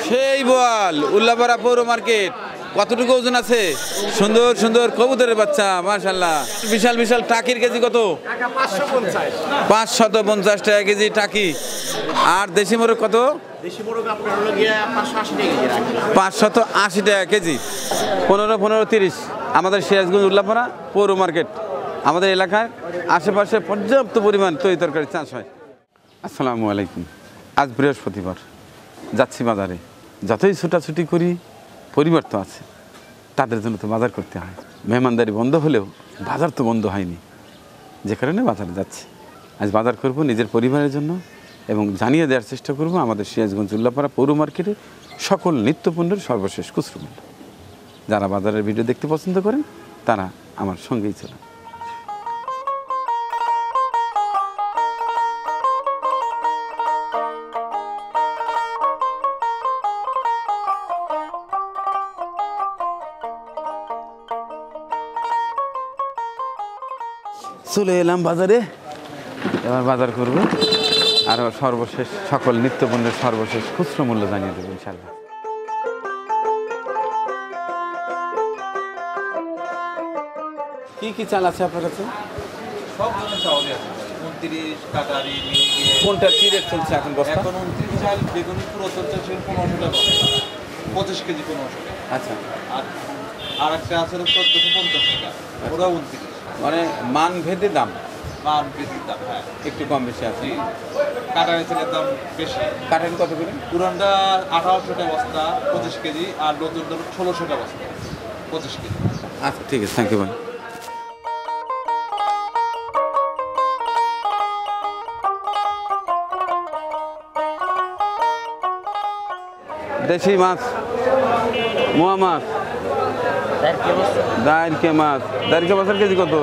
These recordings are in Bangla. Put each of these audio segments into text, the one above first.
সেই বল উল্লাপাড়া পৌর মার্কেট। কতটুকু ওজন আছে? সুন্দর সুন্দর কবুতরের বাচ্চা, মাশাআল্লাহ। বিশাল বিশাল টাকির কেজি কত? 550 টাকা কেজি টাকি। আর দেশি মোরগ কত? 580 টাকা কেজি। 15-15-30। আমাদের সিরাজগঞ্জ উল্লাপাড়া পৌর মার্কেট, আমাদের এলাকায় আশেপাশে পর্যাপ্ত পরিমাণ তরি তরকারি চাষ হয়। আসসালামু আলাইকুম। আজ বৃহস্পতিবার, যাচ্ছি বাজারে। যতই ছোটাছুটি করি, পরিবার তো আছে, তাদের জন্য তো বাজার করতে হয়। মেহমানদারি বন্ধ হলেও বাজার তো বন্ধ হয়নি, যে কারণে বাজারে যাচ্ছি। আজ বাজার করব নিজের পরিবারের জন্য এবং জানিয়ে দেওয়ার চেষ্টা করব আমাদের সিরাজগঞ্জ উল্লাপাড়া পৌর মার্কেটে সকল নিত্যপণ্যের সর্বশেষ খুচরো মূল্য। যারা বাজারের ভিডিও দেখতে পছন্দ করেন তারা আমার সঙ্গেই চলেন। চলে এলাম বাজারে, এবার বাজার করব আর সর্বশেষ সকল নিত্যপণ্যের সর্বশেষ খুচরো মূল্য জানিয়ে দেবো ইনশাল্লাহ। কি কি চাল আছে আপনার কাছে? সব ধরনের চাউলই আছে। 29 কাটারি কোনটার কি রেট চলছে এখন বস্তা? এখন 29 চাল বেগুনি পুরো চলছে 1500 টাকা, 25 কেজি 1500 টাকা। আচ্ছা, আর একটা আছে 1450 টাকা, ওরা 29। মানে মান ভেদে দাম, মান বেশি দাম, হ্যাঁ একটু কম বেশি আছে। কাটারি চালের দাম বেশি। কাটেন কত করে? পুরানটা 1800 টাকা বস্তা 25 কেজি, আর নতুনটা 1600 টাকা বস্তা 25 কেজি। আচ্ছা ঠিক আছে, থ্যাংক ইউ ভাই। দেশি মাছ, মোয়া মাছ, দাঁড়কে মাছ। দাঁড়কে মাছের কেজি কত?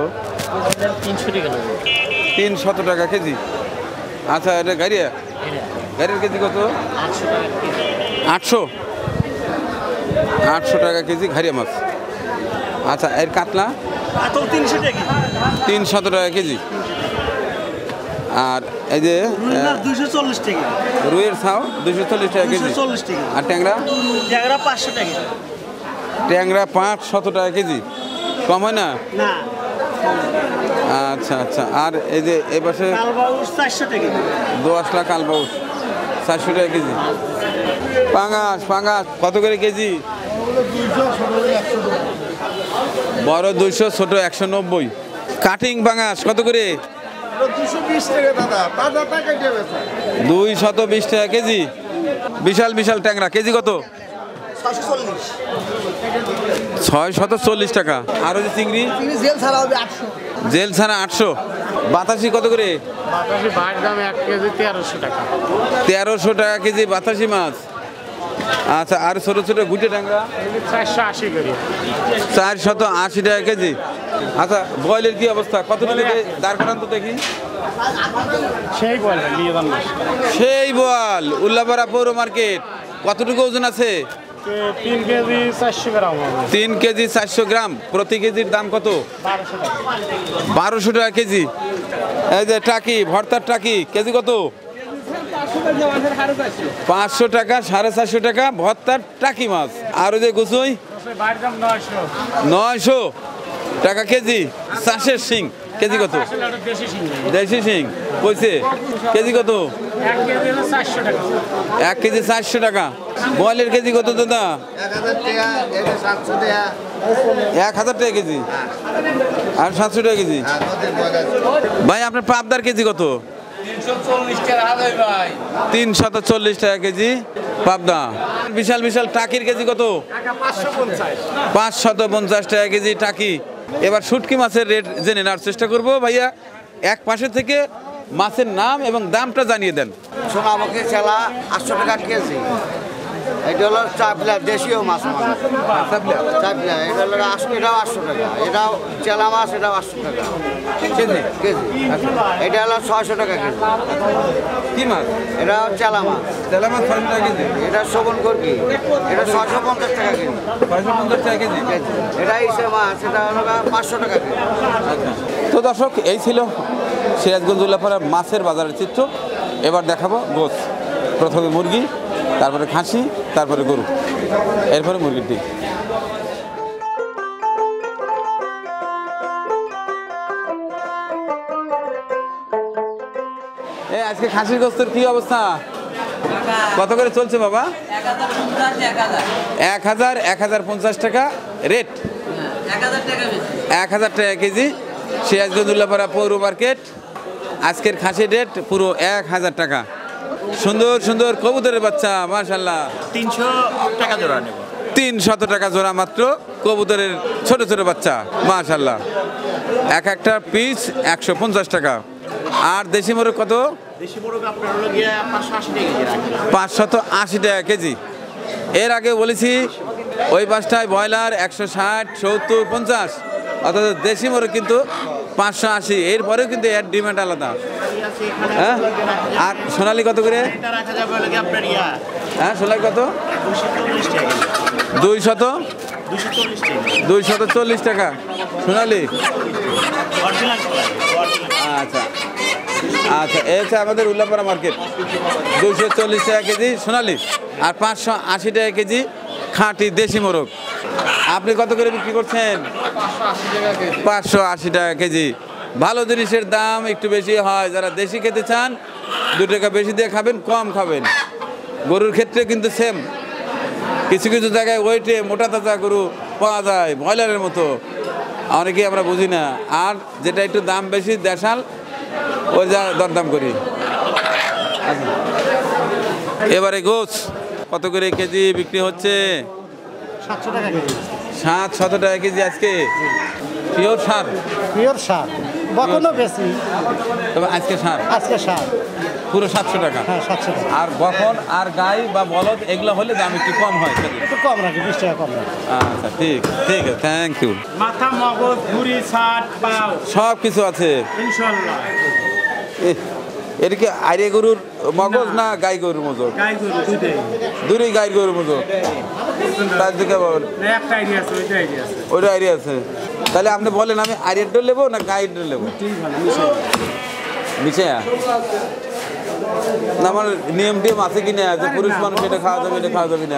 300 টাকা কেজি। আচ্ছা, এটা গাড়িয়া, গাড়ির কেজি কত? 800 টাকা কেজি ঘাড়িয়া মাছ। আচ্ছা, এর কাতলা 300 টাকা কেজি। আর এই যে 240 টাকা, রুইয়ের ছাও 240 টাকা কেজি। আর ট্যাংরা 500 টাকা। ট্যাংরা 500 টাকা কেজি, কম হয় না? না, আচ্ছা আচ্ছা। আর এই যে এ পাশে কালবাউস 400 টাকা। দোআঁশলা কালবাউস 400 টাকা কেজি। পাঙাশ, পাঙাশ কত করে কেজি? বড় 200, ছোট 190। কাটিং পাঙাশ কত করে? 220 টাকা দাদা, তাজা টাকা দেবে স্যার। 220 টাকা কেজি। বিশাল বিশাল ট্যাংরা কেজি কত? 640। 640 টাকা। আর ওই যে চিংড়ি? জেল ছাড়া হবে 800। জেল ছাড়া 800। বাতাসি কত করে? বাতাসি ভাইয়ের দাম 1 কেজি 1300 টাকা। 1300 টাকা কেজি বাতাসি মাছ। আচ্ছা, আর ছোট ছোট গুটে ট্যাংরা 480 করে। 480 টাকা কেজি। আচ্ছা, বয়েলের কি অবস্থা? কত থেকে দাঁড় করান তো দেখি। সেই বলবেন নিয়ে যান না। সেই বল উল্লাপাড়া পৌর মার্কেট। কতটুকু ওজন আছে? 3 কেজি 400 গ্রাম হবে। 3 কেজি 400 গ্রাম। প্রতি কেজির দাম কত? 1200 টাকা। 1200 টাকা কেজি। এই যে টাকি, ভর্তার টাকি কেজি কত? 500 টাকা, 450 টাকা ভর্তার টাকি মাছ। আর ওই যে গুছুই ভাইয়ের দাম 900। 900 টাকা কেজি। চাষের শিং কেজি কত? আসলে ওটা দেশি শিং। দেশি শিং কইছে কেজি কত? 1 কেজি হলো 400 টাকা। 1 কেজি 400 টাকা। বয়েলের কেজি কত দাদা? 1000 টাকা, এটা 700 টাকা। 1000 টাকা কেজি। আর 700 টাকা কেজি। ভাই আপনার পাবদার কেজি কত? 340 টাকা হাজার ভাই। 340 টাকা কেজি পাবদা। বিশাল বিশাল টাকির কেজি কত? 550 টাকা কেজি টাকি। এবার শুটকি মাছের রেট জেনে নেওয়ার চেষ্টা করব। ভাইয়া এক পাশে থেকে মাছের নাম এবং দামটা জানিয়ে দেন। সোনামুখী চেলা 800 টাকা কেজি। এটা হলো চাপলা, দেশীয় মাছ। চাপলা এটা হলো এটাও 800 টাকা। এটাও চেলা মাছ, এটাও 800 টাকা কেজি কেজি। এটা হলো 600 টাকা কেজি। কি মাছ? এটা চেলা মাছ। তেলা মাছ 600 টাকা কেজি। এটা শোভন করবি, এটা 650 টাকা কেজি। 650 টাকা কেজি। এটা ইসে মাছ, এটা হলো 500 টাকা কেজি। তো দর্শক, এই ছিল সিরাজগঞ্জ উল্লাপাড়া মাছের বাজারের চিত্র। এবার দেখাবো গোছ। প্রথমে মুরগি, তারপরে খাসি, তারপরে গরু, এরপরে মুরগির ডিম। আজকে খাসির গোস্তের কি অবস্থা? কত করে চলছে বাবা? 1050 টাকা রেট, 1000 টাকা কেজি। সিরাজগঞ্জ উল্লাপাড়া পৌর মার্কেট। আজকের খাসির রেট পুরো 1000 টাকা। সুন্দর সুন্দর কবুতরের বাচ্চা, মাশাআল্লাহ। 300 টাকা জোড়া নেব। 300 টাকা জোড়া মাত্র কবুতরের ছোট ছোট বাচ্চা, মাশাআল্লাহ। এক একটা পিস 150 টাকা। আর দেশি মোরগ কত? দেশি মোরগ আপনার হলো গিয়া 580 টাকা কেজি রাখি। 580 টাকা কেজি। এর আগে বলেছি ওই পাঁচটায় ব্রয়লার 160, 70, 50, অর্থাৎ দেশি মোরগ কিন্তু 580। এরপরেও কিন্তু এর ডিমান্ড আলাদা। হ্যাঁ, আর সোনালি কত করে? এটা রাখা যাবে হলো গিয়া আপনার ইয়া হ্যাঁ, সোনালি কত? 240 টাকা কেজি। 240 টাকা সোনালি। অরিজিনাল আচ্ছা আচ্ছা, এই হচ্ছে আমাদের উল্লাপাড়া মার্কেট। 240 টাকা কেজি সোনালি, আর 580 টাকা কেজি খাঁটি দেশি মোরগ। আপনি কত করে বিক্রি করছেন? 580 টাকা কেজি। ভালো জিনিসের দাম একটু বেশি হয়। যারা দেশি খেতে চান 2 টাকা বেশি দিয়ে খাবেন, কম খাবেন। গরুর ক্ষেত্রে কিন্তু সেম। কিছু কিছু জায়গায় ওয়েটে মোটা তাজা গরু পাওয়া যায় ব্রয়লারের মতো, অনেকেই আমরা বুঝি না। আর যেটা একটু দাম বেশি দেশাল, ওই যা দরদাম করি। এবারে গোছ কত করে কেজি বিক্রি হচ্ছে? 700 টাকা কেজি। 700 টাকা কেজি আজকে। পিওর সার? পিওর সার, বকনও বেশি। তবে আজকে সার, আজকে সার পুরো 700 টাকা। হ্যাঁ 700 টাকা। আর বকন আর গাই বা বলদ এগুলো হলে দাম একটু কম হয়। একটু কম রাখি, 20 টাকা কম রাখি। আচ্ছা, ঠিক ঠিক আছে, থ্যাংক ইউ। মাথা, মগজ, ভুঁড়ি, ছাট, পাও সব কিছু আছে ইনশাআল্লাহ। এটা কি আইরে গরুর মগজ না গাই গরুর মগজ? গাই গরু দুইটাই। দুটোই গাই গরুর মগজ। তার দিকে একটা আইডিয়া আছে, ওইটা আইডিয়া আছে। ওইটা আইডিয়া আছে। তাহলে আপনি বলেন আমি আইরের ডোর নেবো না গাইয়ের ডোর নেবো? ঠিক ভালো মিশাই। মিশাইয়া না, আমার নিয়ম টিয়ম আছে কিনা যে পুরুষ মানুষ এটা খাওয়া যাবে, এটা খাওয়া যাবে না?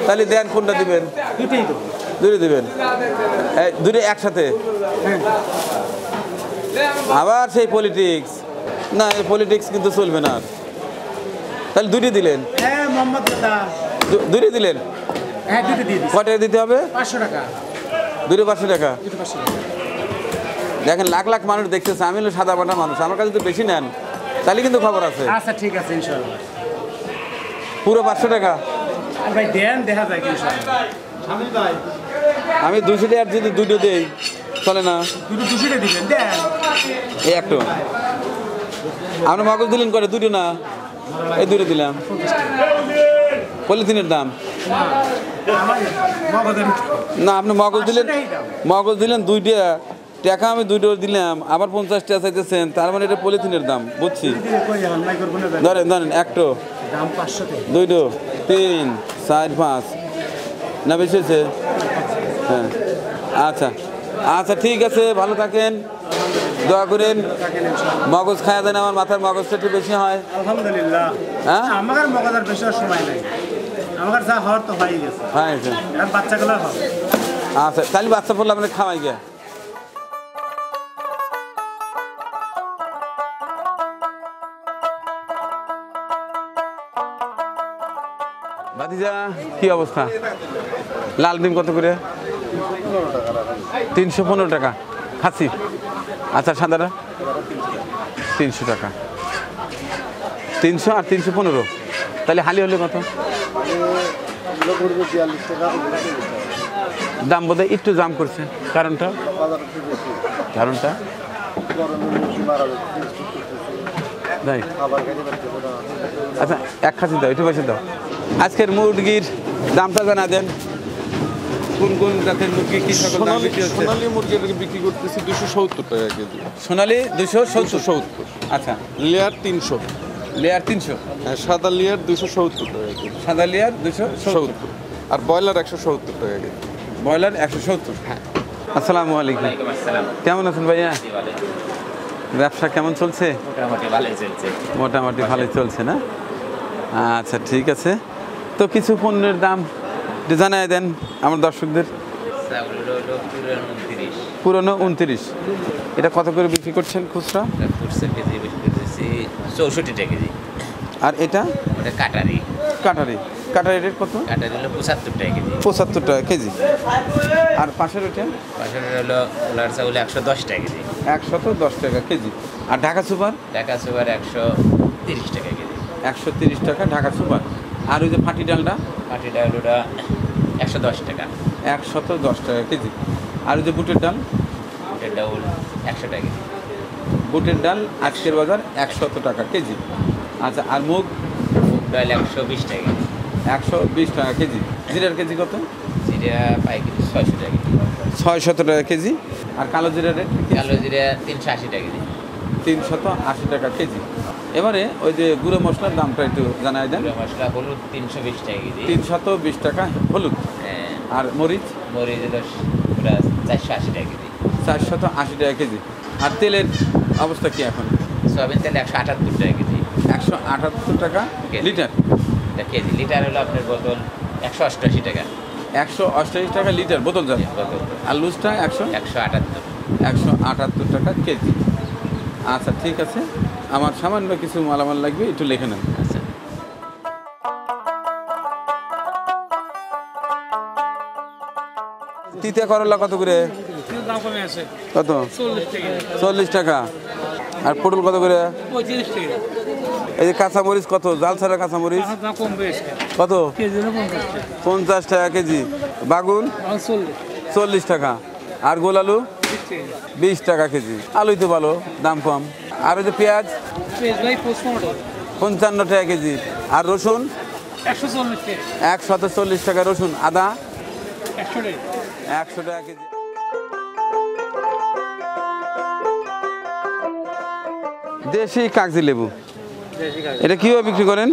তাহলে দেন, কোনটা দিবেন? দুইটাই দেবো। দুটো দিবেন, দুটো একসাথে? আবার সেই পলিটিক্স? না, এই পলিটিক্স কিন্তু চলবে না। তাহলে দুটো দিলেন? হ্যাঁ মোহাম্মদ দাদা, দুটো দিলেন? হ্যাঁ দুটো দিয়ে দিচ্ছি। কত টাকা দিতে হবে? 500 টাকা। দুটো 500 টাকা। দুটো 500 টাকা। দেখেন লাখ লাখ মানুষ দেখতেছে, আমি হলো সাদা মাটা মানুষ, আমার কাছে যদি বেশি নেন তাহলে কিন্তু খবর আছে। আচ্ছা ঠিক আছে ইনশাআল্লাহ। পুরো 500 টাকা? আর ভাই দেন, দেখা যায় কি ইনশাআল্লাহ। আমি 200 টাকার যদি দুটো দেই চলে না? দুটো 200 টাকা দিবেন, দেন। এই একটা আপনি মগজ দিলেন করে, দুটো না? এই দুটো দিলাম। পলিথিনের দাম না, আপনি মগজ দিলেন, মগজ দিলেন 2 টাকা, আমি 2 দিলাম, আবার 50 টাকা চাইতেছেন, তার মানে এটা পলিথিনের দাম। বুঝছি, ধরেন ধরেন একটা, 2, 3, 4, 5 না, বেশি হয়েছে? হ্যাঁ, আচ্ছা আচ্ছা, ঠিক আছে, ভালো থাকেন, দোয়া করেন। মগজ খাওয়া দেন, আমার মাথার মগজটা একটু বেশি হয়। আলহামদুলিল্লাহ। হ্যাঁ, আমার মগাদার বেশি সময় নাই, আমার যা হওয়ার তো হয়ে গেছে। হ্যাঁ, আর বাচ্চাগুলো হবে। আচ্ছা, তাহলে বাচ্চা পড়লে আপনার খাওয়াই গিয়া। ভাতিজা কি অবস্থা? লাল ডিম কত করে? 315 টাকা খাসি। আচ্ছা, সাদাটা 300 টাকা। 300 আর 315, তাহলে হালি হলে কত? দাম বোধহয় একটু দাম করছে, কারণটা? কারণটা তাই? আচ্ছা, এক খাসি দাও, একটু পয়সা দাও। আজকের মুরগির দামটা জানা দেন, কোন কোন জাতের মুরগি কি সকল দাম বিক্রি হচ্ছে? সোনালী মুরগির বিক্রি করতেছি 270 টাকা কেজি। সোনালি 270। আচ্ছা, লেয়ার 300। লেয়ার 300? হ্যাঁ, সাদা লেয়ার 270 টাকা কেজি। সাদা লেয়ার 270। আর ব্রয়লার 170 টাকা কেজি। ব্রয়লার 170। হ্যাঁ। আসসালামু আলাইকুম। কেমন আছেন ভাইয়া? ব্যবসা কেমন চলছে? মোটামুটি ভালোই চলছে। মোটামুটি ভালোই চলছে না? আচ্ছা ঠিক আছে, তো কিছু পণ্যের দাম একটু জানাই দেন আমার দর্শকদের। পুরনো 29, এটা কত করে বিক্রি করছেন খুচরা? 64 টাকা কেজি। আর এটা ওটা কাটারি কাটারি রেট কত? কাটারি হলো 75 টাকা কেজি। 75 টাকা কেজি। আর পাশের ওটা পাশের হলো লাল চাউল 110 টাকা কেজি। 110 টাকা কেজি। আর ঢাকা সুপার? ঢাকা সুপার 130 টাকা কেজি। 130 টাকা ঢাকা সুপার। আর ওই যে ফাটি ডালটা? ফাটি ডাল ওটা 110 টাকা। 110 টাকা কেজি। আর ওই যে বুটের ডাল? বুটের ডাল 100 টাকা কেজি। বুটের ডাল আজকের বাজার 100 টাকা কেজি। আচ্ছা, আর মুগ? মুগ ডাল 120 টাকা কেজি। 120 টাকা কেজি। জিরার কেজি কত? জিরা পাইকারি 600 টাকা কেজি। 600 টাকা কেজি। আর কালো জিরা রেট? কালো জিরা 380 টাকা কেজি। 380 টাকা কেজি। এবারে ওই যে গুঁড়ো মশলার দামটা একটু জানাই দেন। গুঁড়ো মশলা হলুদ 320 টাকা কেজি। 320 টাকা হলুদ। হ্যাঁ। আর মরিচ? মরিচ হলো ওটা 480 টাকা কেজি। 480 টাকা কেজি। আর তেলের অবস্থা কি এখন? সয়াবিন তেল 178 টাকা কেজি। 178 টাকা লিটার। এটা কেজি। লিটার হলো আপনার বোতল 188 টাকা। 188 টাকা লিটার বোতল যাবে। বোতল। আর লুজটা 178 টাকা কেজি। আচ্ছা ঠিক আছে, আমার সামান্য কিছু মালামাল লাগবে, একটু লিখে নেন। আচ্ছা। তিতা করলা কত করে? দাম কমে আছে কত? 40 টাকা। 40 টাকা। আর পটল কত করে? 35 টাকা। এই যে কাঁচামরিচ কত? জাল ছাড়া কাঁচামরিচ দাম কম বেশি। কত? কেজি 50 টাকা। 50 টাকা কেজি। বাগুন 40 টাকা। আর গোলালু 20 টাকা কেজি। আলুই তো ভালো, দাম কম। আর ওই যে পেঁয়াজ 55 টাকা কেজি। আর রসুন 140 টাকা রসুন। আদা 100 টাকা কেজি। দেশি কাগজি লেবু, এটা কিভাবে বিক্রি করেন?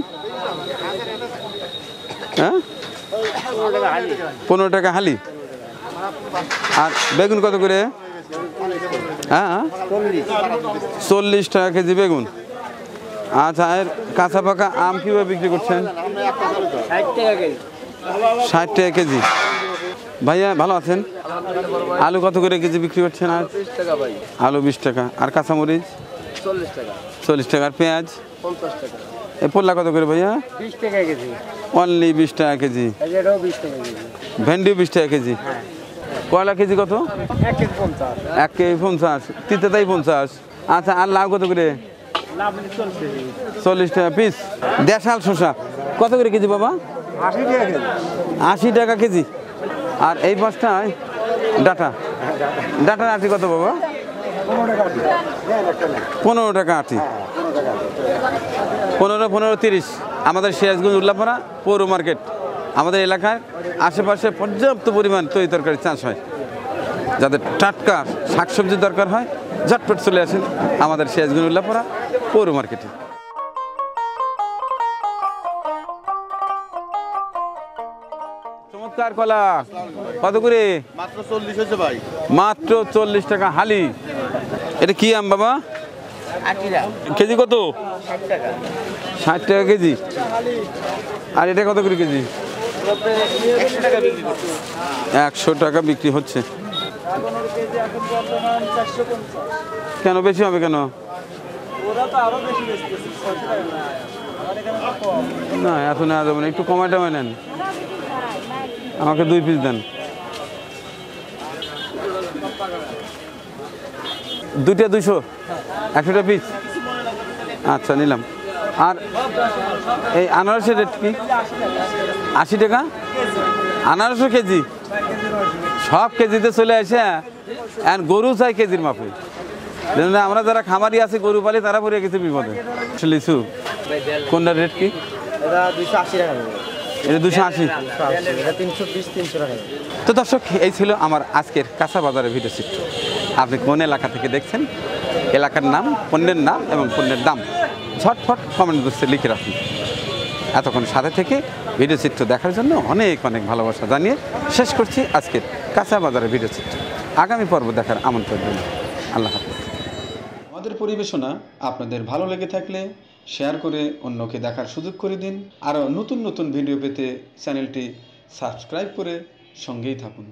হ্যাঁ, 15 টাকা হালি। আর বেগুন কত করে? হ্যাঁ, 40 টাকা কেজি বেগুন। আচ্ছা, আর কাঁচা পাকা আম কিভাবে বিক্রি করছেন? 60 টাকা কেজি। ভাইয়া ভালো আছেন? আলু কত করে কেজি বিক্রি করছেন? আর আলু 20 টাকা। আর কাঁচামরিচ 40 টাকা। আর পেঁয়াজ? এই পোল্লা কত করে ভাইয়া? 20 টাকা কেজি। অনলি 20 টাকা কেজি। এটাও 20 টাকা কেজি। ভেন্ডি 20 টাকা কেজি। কয়লা কেজি কত? 1 কেজি 50। 1 কেজি 50। তিতাটাই 50। আচ্ছা, আর লাউ কত করে? লাভ 40 কেজি। 40 টাকা পিস। দেশাল শসা কত করে কেজি বাবা? 80 টাকা কেজি। 80 টাকা কেজি। আর এই পাঁচটায় ডাটার আটি কত বাবা? 15 টাকা আটি। 15 30। আমাদের সিরাজগঞ্জ উল্লাপাড়া পৌর মার্কেট, আমাদের এলাকার আশেপাশে পর্যাপ্ত পরিমাণ তরি তরকারি চাষ হয়। যাদের টাটকা শাকসবজির দরকার হয়, ঝটপট চলে আসেন আমাদের সিরাজগঞ্জ উল্লাপাড়া পৌর মার্কেটে। চমৎকার কলা কত করে? মাত্র 40 হয়েছে ভাই। মাত্র 40 টাকা হালি। এটা কি আম বাবা? কেজি কত? 60 টাকা কেজি। আর এটা কত করে কেজি? 100 টাকা বিক্রি হচ্ছে। কেন বেশি হবে কেন? না এত নেওয়া যাবে না, একটু কমায় টমায় নেন। আমাকে 2 পিস দেন। দুইটা 200, 100টা পিস। আচ্ছা নিলাম। আর এই আনারসের রেট কি? 80 টাকা আনারসও কেজি। সব কেজিতে চলে আসে। আর গরু চাই কেজির মাপে। আমরা যারা খামারি আছি, গরু পালি, তারা পড়ে গেছে বিপদে। লিচু কোনটার রেট কি? এটা 280 টাকা। এটা 280। এটা 320 300 টাকা। তো দর্শক, এই ছিল আমার আজকের কাঁচা বাজারের ভিডিও চিত্র। আপনি কোন এলাকা থেকে দেখছেন, এলাকার নাম, পণ্যের নাম এবং পণ্যের দাম ঝটফট কমেন্ট বক্সে লিখে রাখুন। এতক্ষণ সাথে থেকে ভিডিও চিত্র দেখার জন্য অনেক অনেক ভালোবাসা জানিয়ে শেষ করছি আজকের কাঁচা বাজারের ভিডিও চিত্র। আগামী পর্ব দেখার আমন্ত্রণ রইল। আল্লাহ হাফেজ। আমাদের পরিবেশনা আপনাদের ভালো লেগে থাকলে শেয়ার করে অন্যকে দেখার সুযোগ করে দিন। আরও নতুন নতুন ভিডিও পেতে চ্যানেলটি সাবস্ক্রাইব করে সঙ্গেই থাকুন।